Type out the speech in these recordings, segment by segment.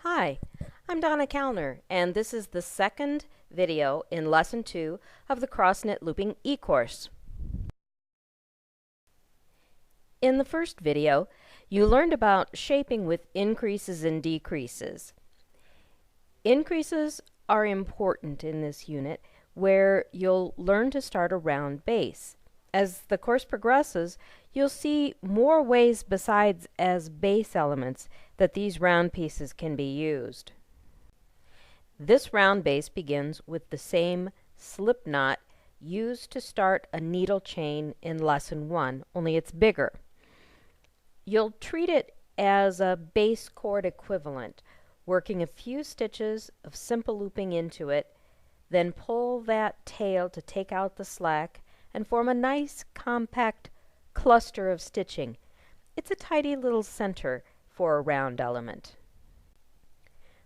Hi, I'm Donna Kallner, and this is the second video in Lesson 2 of the Cross-Knit Looping eCourse. In the first video, you learned about shaping with increases and decreases. Increases are important in this unit, where you'll learn to start a round base. As the course progresses, you'll see more ways besides as base elements that these round pieces can be used. This round base begins with the same slip knot used to start a needle chain in Lesson 1, only it's bigger. You'll treat it as a base cord equivalent, working a few stitches of simple looping into it, then pull that tail to take out the slack and form a nice compact cluster of stitching. It's a tidy little center for a round element.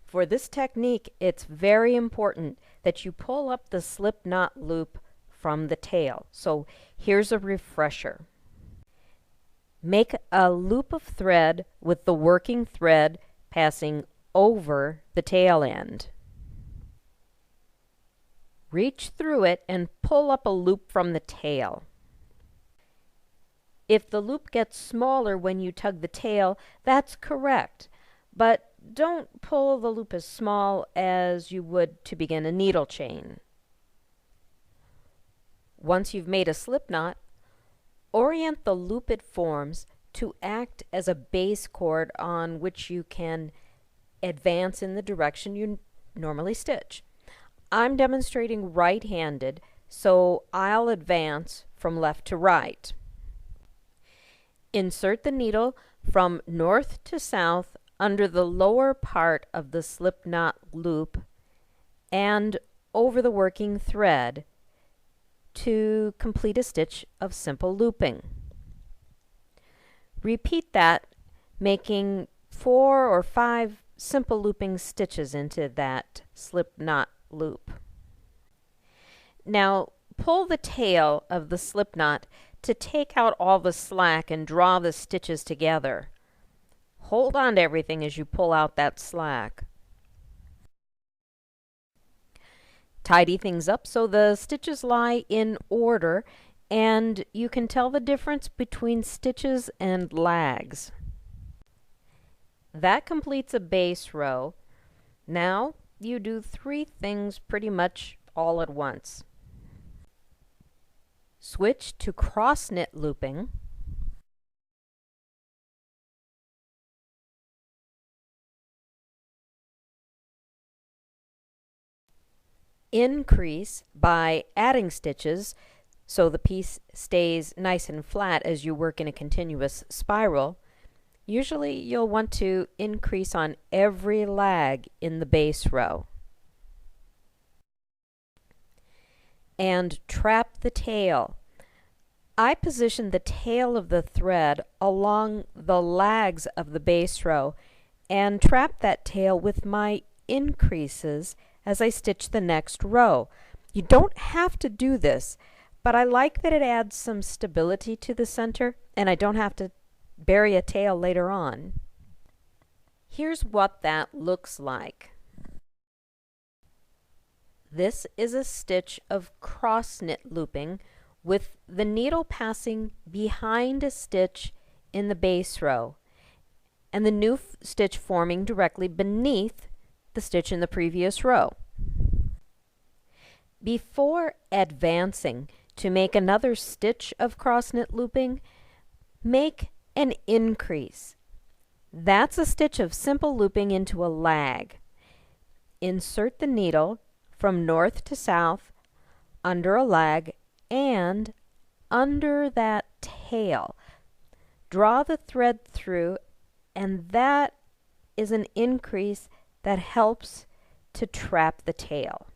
For this technique, it's very important that you pull up the slip knot loop from the tail. So here's a refresher. Make a loop of thread with the working thread passing over the tail end. Reach through it and pull up a loop from the tail. If the loop gets smaller when you tug the tail, that's correct, but don't pull the loop as small as you would to begin a needle chain. Once you've made a slip knot, orient the loop it forms to act as a base cord on which you can advance in the direction you normally stitch. I'm demonstrating right-handed, so I'll advance from left to right. Insert the needle from north to south under the lower part of the slip knot loop and over the working thread to complete a stitch of simple looping. Repeat that, making 4 or 5 simple looping stitches into that slip knot loop. Now pull the tail of the slip knot to take out all the slack and draw the stitches together. Hold on to everything as you pull out that slack. Tidy things up so the stitches lie in order and you can tell the difference between stitches and lags. That completes a base row. Now you do 3 things pretty much all at once. Switch to cross-knit looping. Increase by adding stitches so the piece stays nice and flat as you work in a continuous spiral. Usually you'll want to increase on every lag in the base row. And trap the tail. I position the tail of the thread along the lags of the base row and trap that tail with my increases as I stitch the next row. You don't have to do this, but I like that it adds some stability to the center and I don't have to bury a tail later on. Here's what that looks like. This is a stitch of cross-knit looping with the needle passing behind a stitch in the base row and the new stitch forming directly beneath the stitch in the previous row. Before advancing to make another stitch of cross-knit looping, make an increase. That's a stitch of simple looping into a lag. Insert the needle from north to south under a lag and under that tail. Draw the thread through, and that is an increase that helps to trap the tail.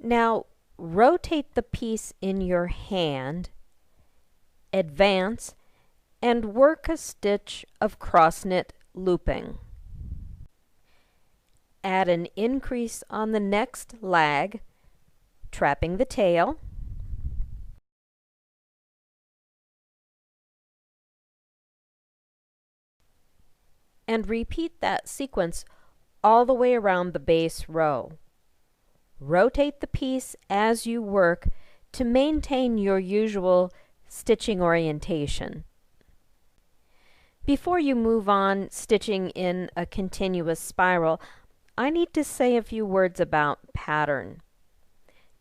Now rotate the piece in your hand, advance, and work a stitch of cross-knit looping. Add an increase on the next lag, trapping the tail. and repeat that sequence all the way around the base row. Rotate the piece as you work to maintain your usual stitching orientation. Before you move on stitching in a continuous spiral, I need to say a few words about pattern.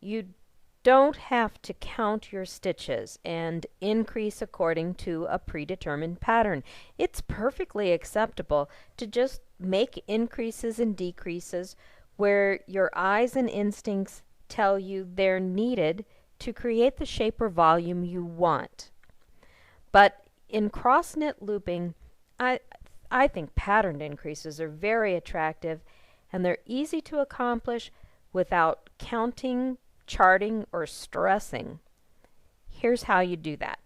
You don't have to count your stitches and increase according to a predetermined pattern. It's perfectly acceptable to just make increases and decreases where your eyes and instincts tell you they're needed to create the shape or volume you want. But in cross-knit looping, I think patterned increases are very attractive, and they're easy to accomplish without counting, charting, or stressing. Here's how you do that.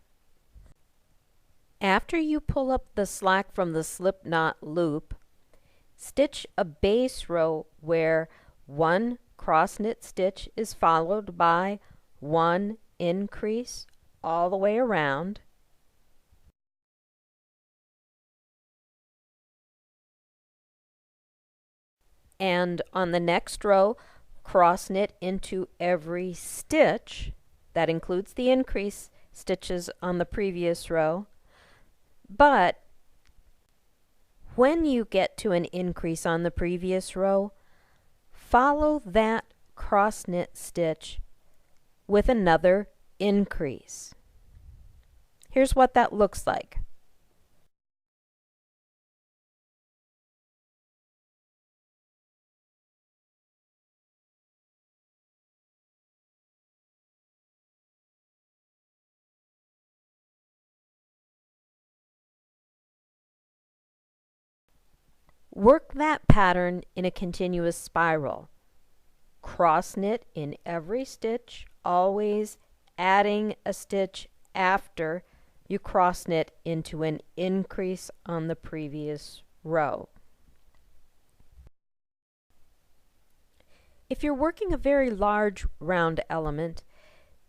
After you pull up the slack from the slip knot loop, stitch a base row where one cross-knit stitch is followed by one increase all the way around, and on the next row, cross knit into every stitch. That includes the increase stitches on the previous row. But when you get to an increase on the previous row, follow that cross knit stitch with another increase. Here's what that looks like. Work that pattern in a continuous spiral. Cross knit in every stitch, always adding a stitch after you cross knit into an increase on the previous row. If you're working a very large round element,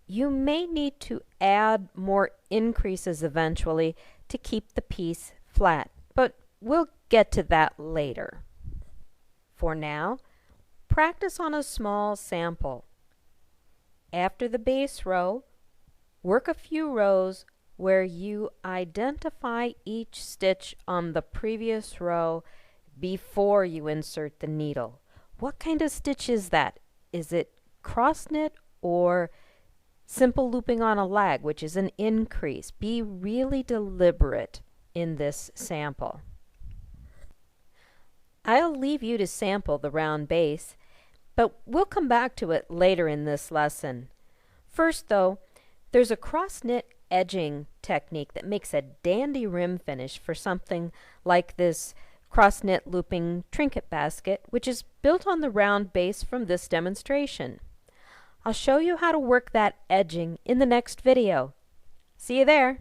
you may need to add more increases eventually to keep the piece flat, but we'll get to that later. For now, practice on a small sample. After the base row, work a few rows where you identify each stitch on the previous row before you insert the needle. What kind of stitch is that? Is it cross knit or simple looping on a lag, which is an increase? Be really deliberate in this sample. I'll leave you to sample the round base, but we'll come back to it later in this lesson. First, though, there's a cross-knit edging technique that makes a dandy rim finish for something like this cross-knit looping trinket basket, which is built on the round base from this demonstration. I'll show you how to work that edging in the next video. See you there!